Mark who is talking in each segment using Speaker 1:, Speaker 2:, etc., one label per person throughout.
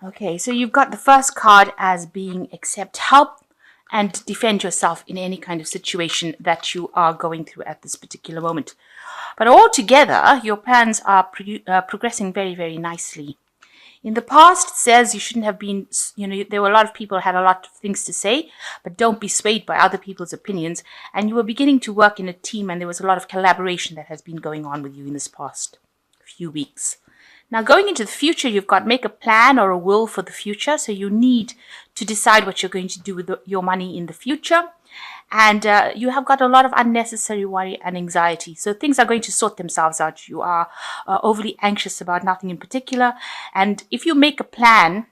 Speaker 1: Okay, so you've got the first card as being accept help and defend yourself in any kind of situation that you are going through at this particular moment. But altogether, your plans are progressing very, very nicely. In the past, it says you shouldn't have been, there were a lot of people who had a lot of things to say, but don't be swayed by other people's opinions. And you were beginning to work in a team, and there was a lot of collaboration that has been going on with you in this past few weeks. Now, going into the future, you've got make a plan or a will for the future. So you need to decide what you're going to do with your money in the future. And you have got a lot of unnecessary worry and anxiety. So things are going to sort themselves out. You are overly anxious about nothing in particular. And if you make a plan,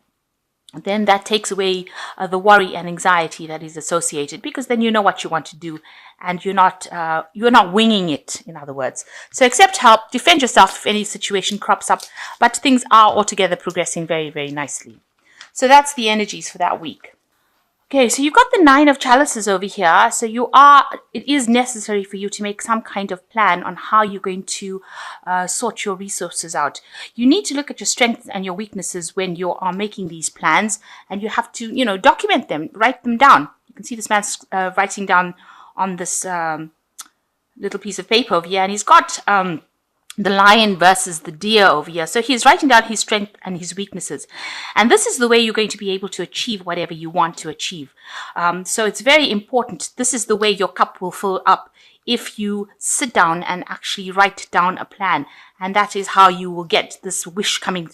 Speaker 1: then that takes away the worry and anxiety that is associated, because then you know what you want to do and you're not winging it, in other words. So accept help, defend yourself if any situation crops up, but things are altogether progressing very, very nicely. So that's the energies for that week. Okay, so you've got the Nine of Chalices over here. So it is necessary for you to make some kind of plan on how you're going to sort your resources out. You need to look at your strengths and your weaknesses when you are making these plans, and you have to, document them, write them down. You can see this man's writing down on this little piece of paper over here, and he's got the lion versus the deer over here. So he's writing down his strength and his weaknesses. And this is the way you're going to be able to achieve whatever you want to achieve. So it's very important. This is the way your cup will fill up if you sit down and actually write down a plan. And that is how you will get this wish coming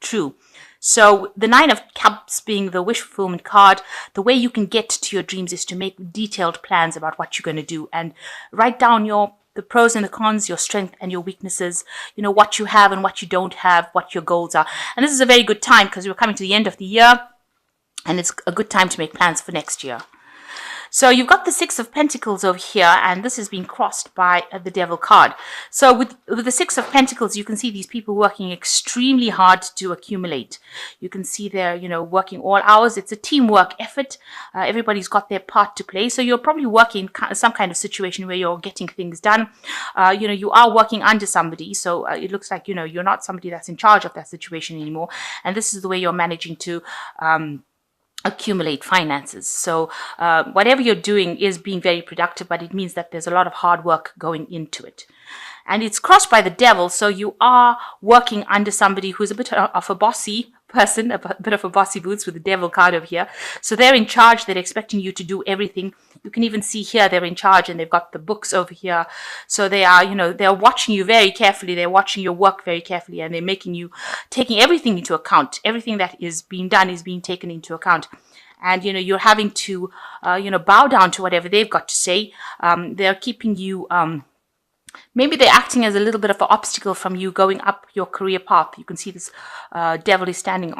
Speaker 1: true. So the Nine of Cups being the wish fulfillment card, the way you can get to your dreams is to make detailed plans about what you're going to do and write down the pros and the cons, your strength and your weaknesses, what you have and what you don't have, what your goals are. And this is a very good time because we're coming to the end of the year, and it's a good time to make plans for next year. So you've got the Six of Pentacles over here, and this has been crossed by the Devil card. So with the Six of Pentacles, you can see these people working extremely hard to accumulate. You can see they're, working all hours. It's a teamwork effort. Everybody's got their part to play. So you're probably working in some kind of situation where you're getting things done. You are working under somebody. So it looks like, you're not somebody that's in charge of that situation anymore. And this is the way you're managing to accumulate finances. So whatever you're doing is being very productive, but it means that there's a lot of hard work going into it. And it's crossed by the Devil, so you are working under somebody who's a bit of a bossy person, a bit of a bossy boots with the Devil card over here. So they're in charge, they're expecting you to do everything. You can even see here they're in charge, and they've got the books over here. So they are, they're watching you very carefully, they're watching your work very carefully, and they're taking everything into account. Everything that is being done is being taken into account. And, you're having to, bow down to whatever they've got to say. They're keeping you, maybe they're acting as a little bit of an obstacle from you going up your career path. You can see this Devil is standing,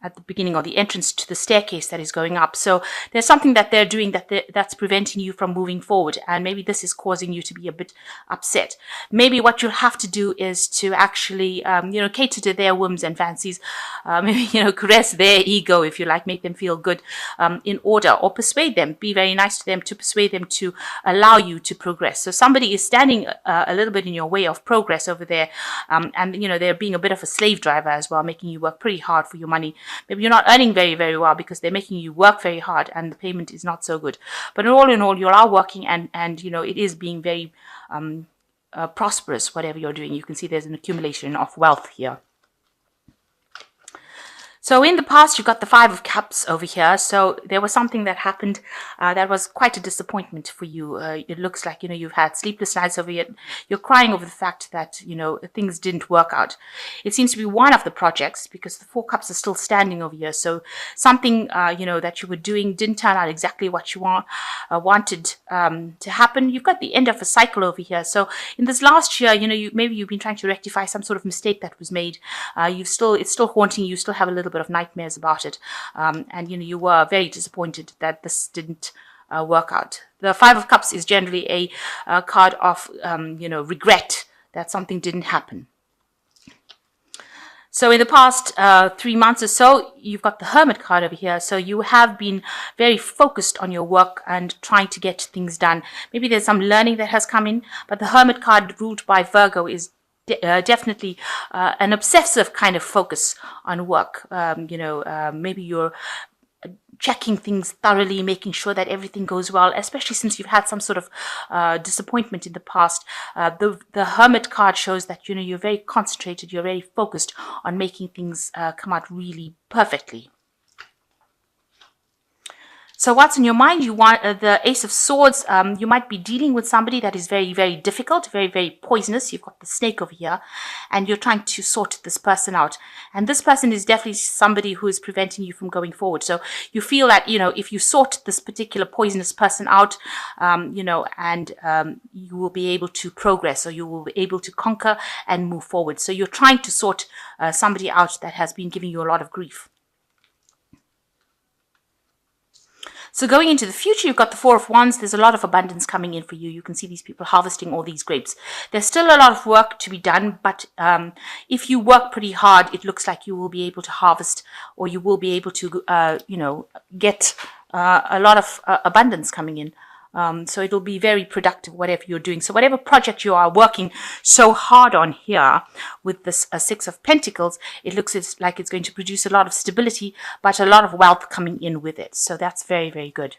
Speaker 1: at the beginning or the entrance to the staircase that is going up. So there's something that they're doing that's preventing you from moving forward. And maybe this is causing you to be a bit upset. Maybe what you'll have to do is to actually, cater to their whims and fancies. Maybe, caress their ego, if you like, make them feel good in order, or persuade them. Be very nice to them to persuade them to allow you to progress. So somebody is standing a little bit in your way of progress over there. And, they're being a bit of a slave driver as well, making you work pretty hard for your money. Maybe you're not earning very, very well because they're making you work very hard and the payment is not so good. But all in all, you are working and it is being very prosperous, whatever you're doing. You can see there's an accumulation of wealth here. So in the past, you've got the Five of Cups over here. So there was something that happened that was quite a disappointment for you. It looks like, you've had sleepless nights over here. You're crying over the fact that, things didn't work out. It seems to be one of the projects because the Four Cups are still standing over here. So something, that you were doing didn't turn out exactly what you wanted to happen. You've got the end of a cycle over here. So in this last year, maybe you've been trying to rectify some sort of mistake that was made. It's still haunting you. You still have a little bit of nightmares about it, and you were very disappointed that this didn't work out. The Five of Cups is generally a card of regret that something didn't happen. So in the past 3 months or so, you've got the Hermit card over here. So you have been very focused on your work and trying to get things done. Maybe there's some learning that has come in, but the Hermit card ruled by Virgo is definitely an obsessive kind of focus on work. Maybe you're checking things thoroughly, making sure that everything goes well, especially since you've had some sort of disappointment in the past. The Hermit card shows that, you're very concentrated, you're very focused on making things come out really perfectly. So what's in your mind? You want the Ace of Swords. You might be dealing with somebody that is very, very difficult, very, very poisonous. You've got the snake over here, and you're trying to sort this person out. And this person is definitely somebody who is preventing you from going forward. So you feel that, if you sort this particular poisonous person out, you will be able to progress, or you will be able to conquer and move forward. So you're trying to sort somebody out that has been giving you a lot of grief. So going into the future, you've got the Four of Wands. There's a lot of abundance coming in for you. You can see these people harvesting all these grapes. There's still a lot of work to be done, but if you work pretty hard, it looks like you will be able to harvest, or you will be able to, get a lot of abundance coming in. So it'll be very productive, whatever you're doing. So whatever project you are working so hard on here with this Six of Pentacles, it looks like it's going to produce a lot of stability, but a lot of wealth coming in with it. So that's very, very good.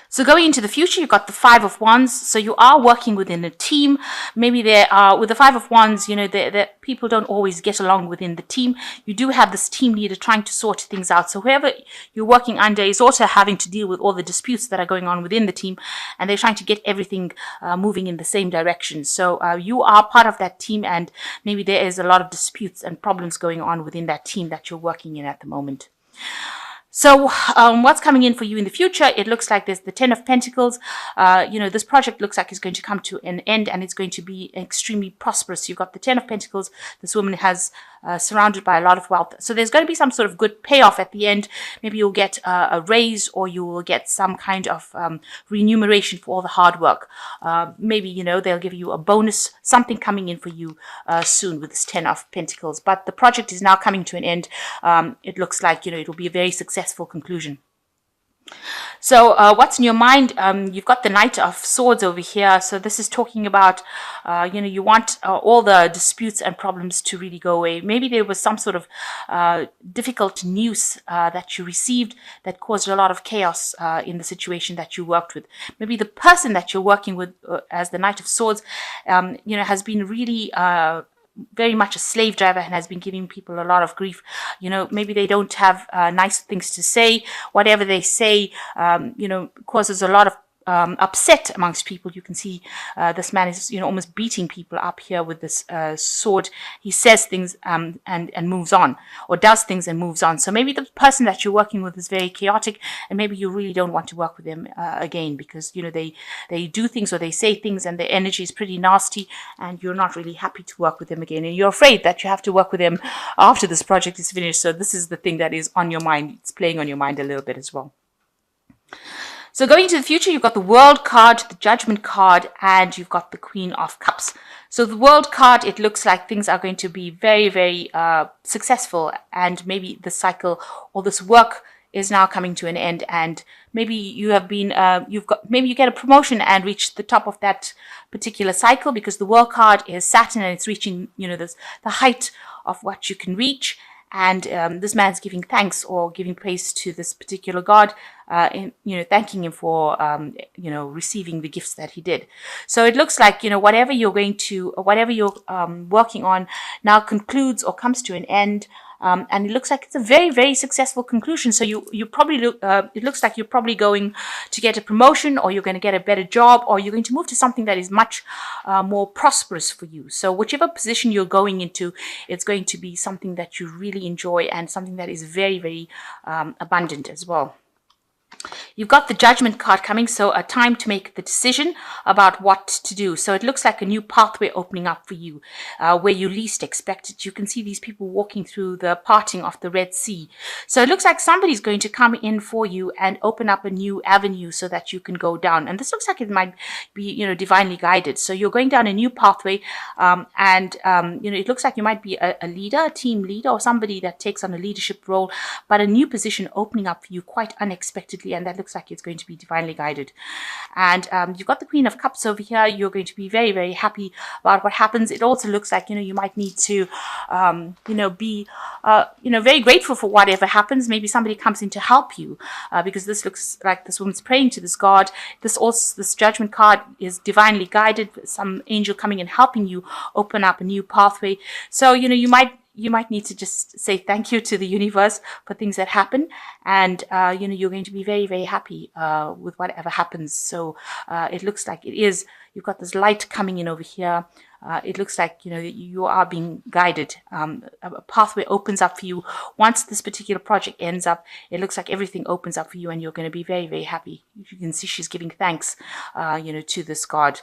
Speaker 1: So going into the future, you've got the Five of Wands. So you are working within a team. Maybe there are, with the Five of Wands, the people don't always get along within the team. You do have this team leader trying to sort things out. So whoever you're working under is also having to deal with all the disputes that are going on within the team, and they're trying to get everything moving in the same direction. So you are part of that team, and maybe there is a lot of disputes and problems going on within that team that you're working in at the moment. So what's coming in for you in the future? It looks like there's the Ten of Pentacles. This project looks like it's going to come to an end, and it's going to be extremely prosperous. You've got the Ten of Pentacles. This woman has surrounded by a lot of wealth. So there's going to be some sort of good payoff at the end. Maybe you'll get a raise, or you will get some kind of remuneration for all the hard work. Maybe, they'll give you a bonus, something coming in for you soon with this Ten of Pentacles. But the project is now coming to an end. It looks like, it'll be a very successful conclusion. So what's in your mind? You've got the Knight of Swords over here. So this is talking about, you want all the disputes and problems to really go away. Maybe there was some sort of difficult news that you received that caused a lot of chaos in the situation that you worked with. Maybe the person that you're working with as the Knight of Swords, has been really very much a slave driver and has been giving people a lot of grief. Maybe they don't have nice things to say. Whatever they say, causes a lot of upset amongst people. You can see this man is, almost beating people up here with this sword. He says things and moves on, or does things and moves on. So maybe the person that you're working with is very chaotic, and maybe you really don't want to work with them again, because they do things or they say things and their energy is pretty nasty, and you're not really happy to work with them again, and you're afraid that you have to work with them after this project is finished. So this is the thing that is on your mind. It's playing on your mind a little bit as well. So going into the future, you've got the World card, the Judgment card, and you've got the Queen of Cups. So the World card, it looks like things are going to be very, very successful, and maybe the cycle or this work is now coming to an end, and maybe you have been, maybe you get a promotion and reach the top of that particular cycle, because the World card is Saturn and it's reaching, the height of what you can reach. And this man's giving thanks or giving praise to this particular god, thanking him for, receiving the gifts that he did. So it looks like, whatever you're working on now concludes or comes to an end. And it looks like it's a very, very successful conclusion. So you probably it looks like you're probably going to get a promotion, or you're going to get a better job, or you're going to move to something that is much more prosperous for you. So whichever position you're going into, it's going to be something that you really enjoy, and something that is very, very abundant as well. You've got the Judgment card coming, so a time to make the decision about what to do. So it looks like a new pathway opening up for you, where you least expect it. You can see these people walking through the parting of the Red Sea. So it looks like somebody's going to come in for you and open up a new avenue so that you can go down. And this looks like it might be, divinely guided. So you're going down a new pathway, it looks like you might be a leader, a team leader, or somebody that takes on a leadership role, but a new position opening up for you quite unexpectedly. And that looks looks like it's going to be divinely guided. And you've got the Queen of Cups over here. You're going to be very, very happy about what happens. It also looks like, you might need to, be, very grateful for whatever happens. Maybe somebody comes in to help you because this looks like this woman's praying to this God. This judgment card is divinely guided. Some angel coming and helping you open up a new pathway. So, you might need to just say thank you to the universe for things that happen. And, you're going to be very, very happy with whatever happens. So it looks like you've got this light coming in over here. It looks like, you are being guided. A pathway opens up for you. Once this particular project ends up, it looks like everything opens up for you and you're going to be very, very happy. You can see she's giving thanks, to this God,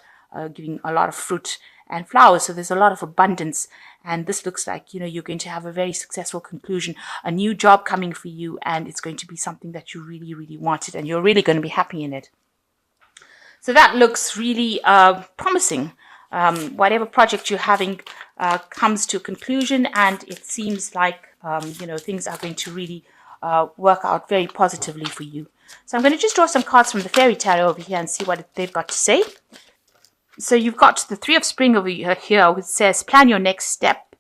Speaker 1: giving a lot of fruit and flowers. So there's a lot of abundance. And this looks like, you're going to have a very successful conclusion, a new job coming for you. And it's going to be something that you really, really wanted. And you're really going to be happy in it. So that looks really promising. Whatever project you're having comes to a conclusion, and it seems like things are going to really work out very positively for you. So I'm going to just draw some cards from the fairy tarot over here and see what they've got to say. So you've got the Three of Spring over here, which says plan your next step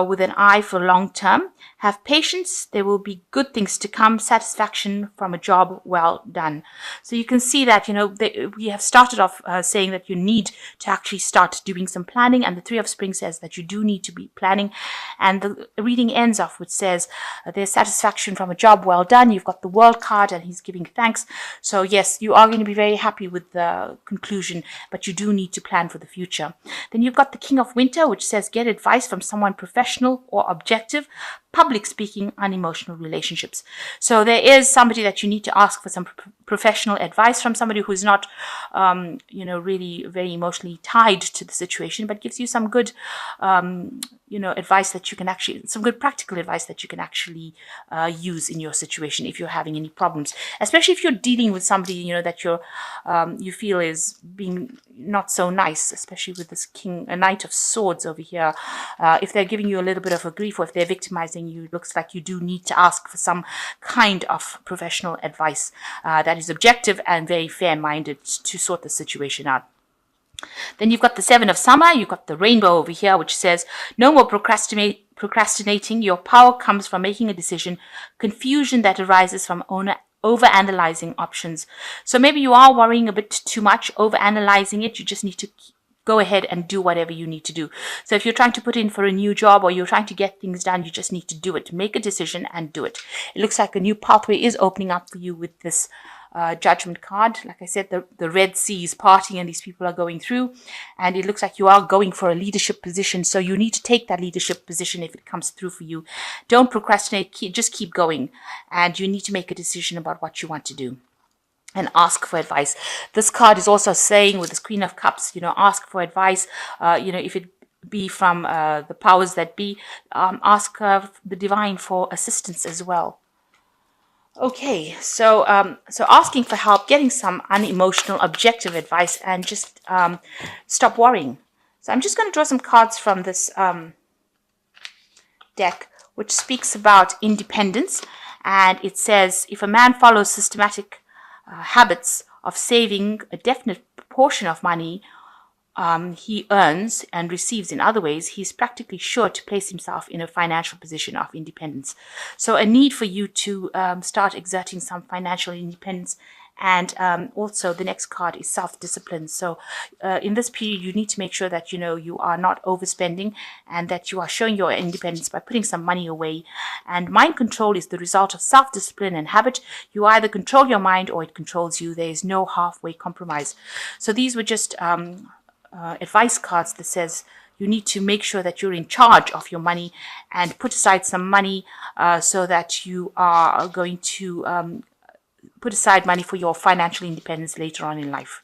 Speaker 1: with an eye for long term. Have patience. There will be good things to come. Satisfaction from a job well done. So you can see that, we have started off saying that you need to actually start doing some planning. And the Three of Spring says that you do need to be planning. And the reading ends off which says there's satisfaction from a job well done. You've got the World card and he's giving thanks. So yes, you are going to be very happy with the conclusion, but you do need to plan for the future. Then you've got the King of Winter, which says get advice from someone professional or objective. Public speaking, unemotional relationships. So there is somebody that you need to ask for some professional advice from, somebody who's not, really very emotionally tied to the situation, but gives you some good, advice that you can actually, some good practical advice that you can actually use in your situation if you're having any problems, especially if you're dealing with somebody, that you feel is being not so nice, especially with this Knight of Swords over here. If they're giving you a little bit of a grief, or if they're victimizing you, it looks like you do need to ask for some kind of professional advice that is objective and very fair-minded to sort the situation out. Then you've got the Seven of Summer. You've got the Rainbow over here, which says no more procrastinating. Your power comes from making a decision. Confusion that arises from over-analyzing options. So maybe you are worrying a bit too much, over-analyzing it. You just need to go ahead and do whatever you need to do. So if you're trying to put in for a new job or you're trying to get things done, you just need to do it. Make a decision and do it. It looks like a new pathway is opening up for you with this Judgment card. Like I said, the Red Sea is parting and these people are going through, and it looks like you are going for a leadership position. So you need to take that leadership position if it comes through for you. Don't procrastinate. Just keep going, and you need to make a decision about what you want to do. And ask for advice. This card is also saying, with this Queen of Cups, ask for advice. If it be from the powers that be, ask the divine for assistance as well. Okay, so asking for help, getting some unemotional, objective advice, and just stop worrying. So I'm just going to draw some cards from this deck, which speaks about independence, and it says, if a man follows systematic habits of saving a definite proportion of money he earns and receives in other ways, he's practically sure to place himself in a financial position of independence. So a need for you to start exerting some financial independence. And also the next card is self-discipline. So in this period, you need to make sure that, you are not overspending and that you are showing your independence by putting some money away. And mind control is the result of self-discipline and habit. You either control your mind or it controls you. There is no halfway compromise. So these were just advice cards that says you need to make sure that you're in charge of your money and put aside some money so that you are going to put aside money for your financial independence later on in life.